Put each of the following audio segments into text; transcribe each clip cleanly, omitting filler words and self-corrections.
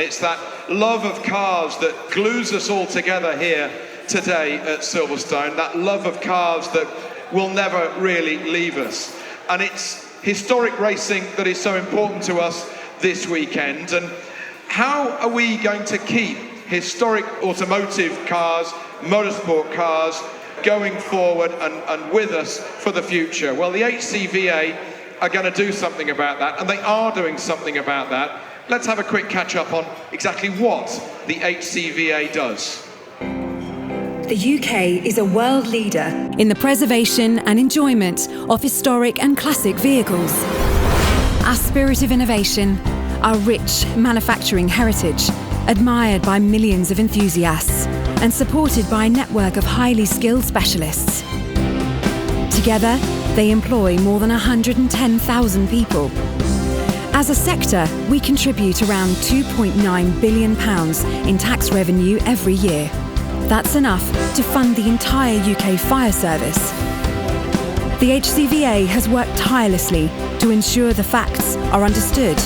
It's that love of cars that glues us all together here today at Silverstone, that love of cars that will never really leave us. And it's historic racing that is so important to us this weekend. And how are we going to keep historic automotive cars, motorsport cars, going forward and with us for the future? Well, the HCVA are going to do something about that, and they are doing something about that. Let's have a quick catch-up on exactly what the HCVA does. The UK is a world leader in the preservation and enjoyment of historic and classic vehicles. Our spirit of innovation, our rich manufacturing heritage, admired by millions of enthusiasts and supported by a network of highly skilled specialists. Together, they employ more than 110,000 people. As a sector, we contribute around £2.9 billion in tax revenue every year. That's enough to fund the entire UK fire service. The HCVA has worked tirelessly to ensure the facts are understood.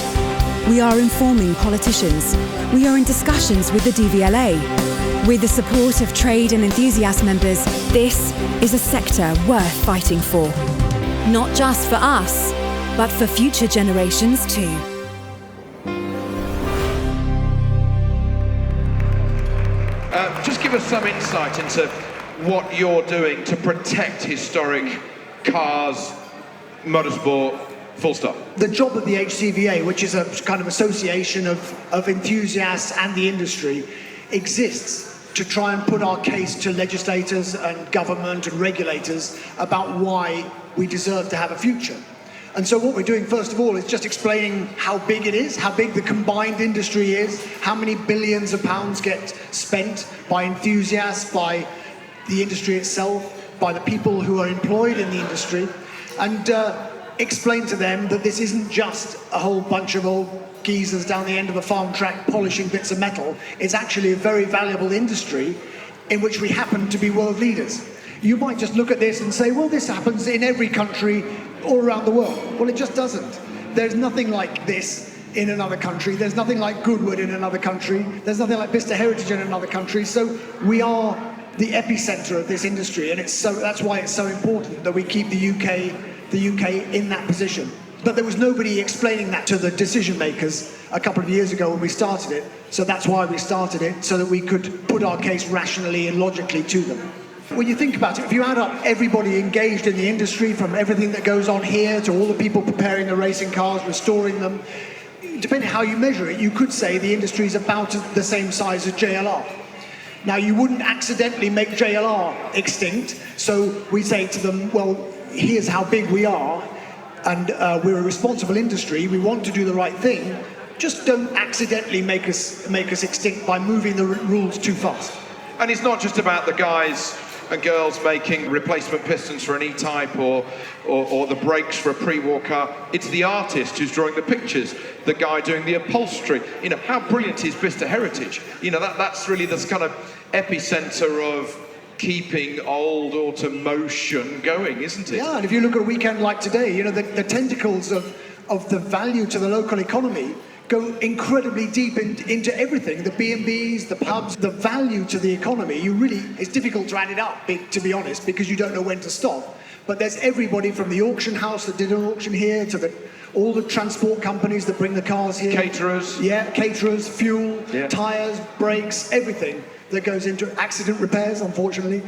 We are informing politicians. We are in discussions with the DVLA. With the support of trade and enthusiast members, this is a sector worth fighting for. Not just for us, but for future generations too. Just give us some insight into what you're doing to protect historic cars, motorsport, full stop. The job of the HCVA, which is a kind of association of enthusiasts and the industry, exists to try and put our case to legislators and government and regulators about why we deserve to have a future. And so what we're doing, first of all, is just explaining how big it is, how big the combined industry is, how many billions of pounds get spent by enthusiasts, by the industry itself, by the people who are employed in the industry, and explain to them that this isn't just a whole bunch of old geezers down the end of the farm track polishing bits of metal. It's actually a very valuable industry in which we happen to be world leaders. You might just look at this and say, well, this happens in every country all around the world. Well, it just doesn't. There's nothing like this in another country. There's nothing like Goodwood in another country. There's nothing like Bicester Heritage in another country. So we are the epicenter of this industry, and that's why it's so important that we keep the UK in that position. But there was nobody explaining that to the decision makers a couple of years ago when we started it. So that's why we started it, so that we could put our case rationally and logically to them. When you think about it, if you add up everybody engaged in the industry, from everything that goes on here to all the people preparing the racing cars, restoring them, depending how you measure it, you could say the industry is about the same size as JLR. Now, you wouldn't accidentally make JLR extinct, so we say to them, well, here's how big we are, and we're a responsible industry, we want to do the right thing, just don't accidentally make us extinct by moving the rules too fast. And it's not just about the guys and girls making replacement pistons for an E-Type or the brakes for a pre-war car. It's the artist who's drawing the pictures, the guy doing the upholstery. You know, how brilliant is Bicester Heritage? You know, that's really this kind of epicenter of keeping old automotion going, isn't it? Yeah, and if you look at a weekend like today, you know, the tentacles of the value to the local economy go incredibly deep into everything. The B&Bs, the pubs, the value to the economy. It's difficult to add it up, to be honest, because you don't know when to stop. But there's everybody from the auction house that did an auction here to all the transport companies that bring the cars here. Caterers. Yeah, caterers, fuel, yeah. Tyres, brakes, everything that goes into accident repairs, unfortunately.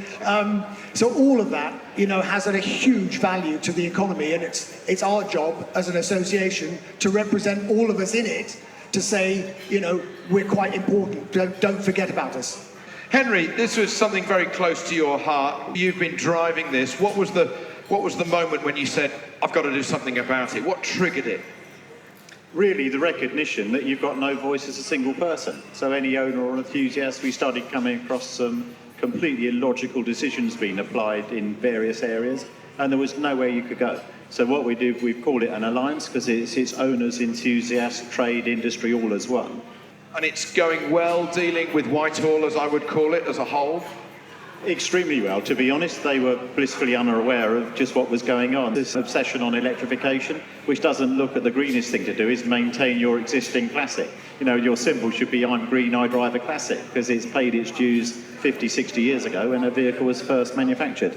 So all of that, you know, has a huge value to the economy, and it's our job as an association to represent all of us in it, to say, you know, we're quite important. Don't forget about us. Henry, this was something very close to your heart. You've been driving this. What was the moment when you said, I've got to do something about it? What triggered it? Really, the recognition that you've got no voice as a single person. So any owner or enthusiast, we started coming across some completely illogical decisions being applied in various areas, and there was nowhere you could go. So what we do, we've called it an alliance, because it's owners, enthusiasts, trade, industry, all as one. And it's going well, dealing with Whitehall, as I would call it, as a whole? Extremely well. To be honest, they were blissfully unaware of just what was going on. This obsession on electrification, which doesn't look at the greenest thing to do, is maintain your existing classic. You know, your symbol should be "I'm green, I drive a classic," because it's paid its dues 50, 60 years ago when a vehicle was first manufactured.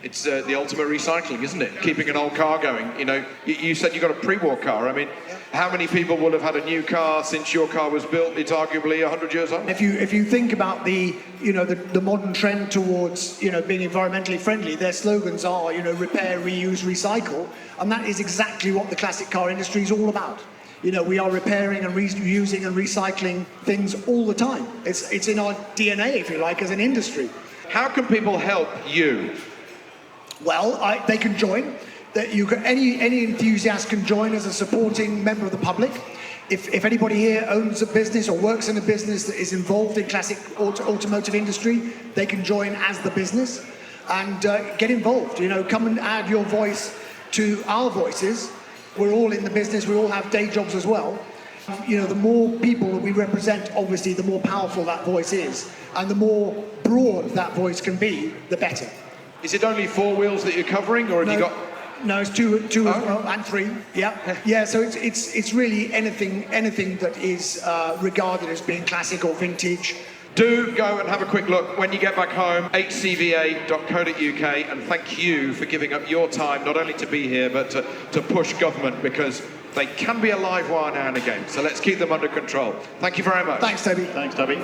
It's the ultimate recycling, isn't it? Keeping an old car going. You know, you said you got a pre-war car. I mean, how many people will have had a new car since your car was built? It's arguably 100 years old. If you think about the modern trend towards being environmentally friendly, their slogans are repair, reuse, recycle, and that is exactly what the classic car industry is all about. We are repairing and reusing and recycling things all the time. It's in our DNA, if you like, as an industry. How can people help you? Well, they can join. Any enthusiast can join as a supporting member of the public. If anybody here owns a business or works in a business that is involved in classic automotive industry, they can join as the business and get involved. Come and add your voice to our voices. We're all in the business. We all have day jobs as well. The more people that we represent, obviously, the more powerful that voice is, and the more broad that voice can be, the better. Is it only 4 wheels that you're covering, or have you got? No, it's two as well, and 3. Yeah. So it's really anything that is regarded as being classic or vintage. Do go and have a quick look when you get back home. HCVA.co.uk, and thank you for giving up your time not only to be here but to push government, because they can be a live wire now and again. So let's keep them under control. Thank you very much. Thanks, Toby. Thanks, Toby.